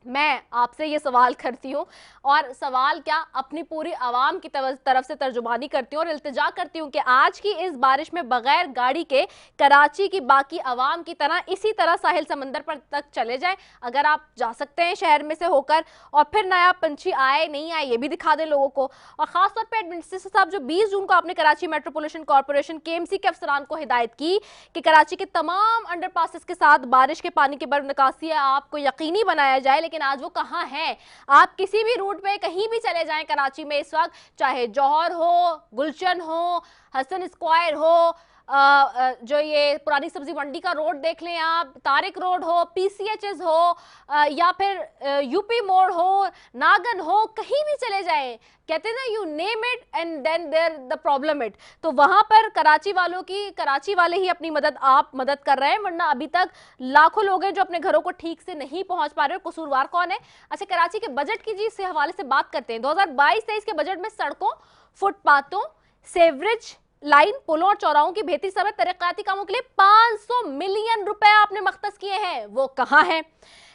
मैं आपसे ये सवाल करती हूँ, और सवाल क्या अपनी पूरी आवाम की तरफ से तर्जुमानी करती हूँ और इल्तिजा करती हूँ कि आज की इस बारिश में बगैर गाड़ी के कराची की बाकी आवाम की तरह इसी तरह साहिल समंदर पर तक चले जाएं। अगर आप जा सकते हैं शहर में से होकर, और फिर नया पंछी आए नहीं आए ये भी दिखा दें लोगों को। और खासतौर पर एडमिनिस्ट्रेटर साहब जो 20 जून को आपने कराची मेट्रोपॉलिटन कॉरपोरेशन KMC के अफसरान को हिदायत की कि कराची के तमाम अंडरपासेस के साथ बारिश के पानी की बर्फ निकासी है आपको यकीनी बनाया जाए, लेकिन आज वो कहां है? आप किसी भी रूट पे कहीं भी चले जाएं कराची में इस वक्त, चाहे जौहर हो, गुलशन हो, हसन स्क्वायर हो, जो ये पुरानी सब्जी मंडी का रोड देख लें आप, तारिक रोड हो, PCHs हो, या फिर यूपी मोड़ हो, नागन हो, कहीं भी चले जाएं, कहते हैं ना you name it and then there the problem it. तो वहां पर कराची वाले ही अपनी मदद कर रहे हैं, वरना अभी तक लाखों लोग हैं जो अपने घरों को ठीक से नहीं पहुंच पा रहे। कसूरवार कौन है? अच्छा, कराची के बजट की जी से हवाले से बात करते हैं। 2022-23 के बजट में सड़कों, फुटपाथों, सेवरेज लाइन, पुलों और चौराहों की बेहतरी समेत तरक्याती कामों के लिए 500 मिलियन रुपए आपने मख्तस किए हैं, वो कहां है?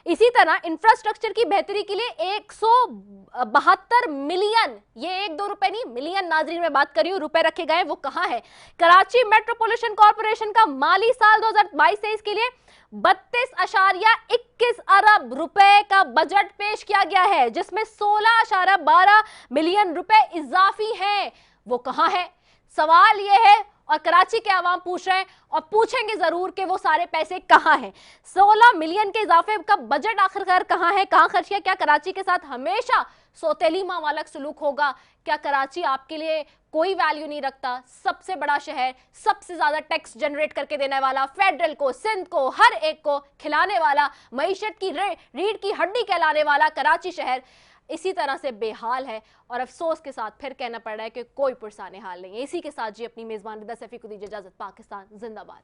इसी तरह इंफ्रास्ट्रक्चर की बेहतरी के लिए 172 मिलियन, ये 1-2 रुपए नहीं, मिलियन नाजरीन में बात कर रही हूं, रुपए रखे गए, वो कहां है? कराची मेट्रोपॉलिटन कॉर्पोरेशन का माली साल 2022-23 के लिए 32.21 अरब रुपए का बजट पेश किया गया है, जिसमें 16.12 मिलियन रुपए इजाफी हैं, वो कहां है? सवाल यह है और कराची के आवाम पूछ रहे हैं और पूछेंगे जरूर कि वो सारे पैसे कहां हैं। 16 मिलियन के इजाफे का बजट आखिरकार कहां है, कहां खर्च किया? क्या कराची के साथ हमेशा सौतेली मां वाला सलूक होगा? क्या कराची आपके लिए कोई वैल्यू नहीं रखता? सबसे बड़ा शहर, सबसे ज्यादा टैक्स जनरेट करके देने वाला, फेडरल को, सिंध को, हर एक को खिलाने वाला, मईशत की रीढ़ की हड्डी कहलाने वाला कराची शहर इसी तरह से बेहाल है और अफसोस के साथ फिर कहना पड़ रहा है कि कोई पुरसाने हाल नहीं है। इसी के साथ जी अपनी मेजबान रिदा सैफी को दीजिए इजाजत। पाकिस्तान जिंदाबाद।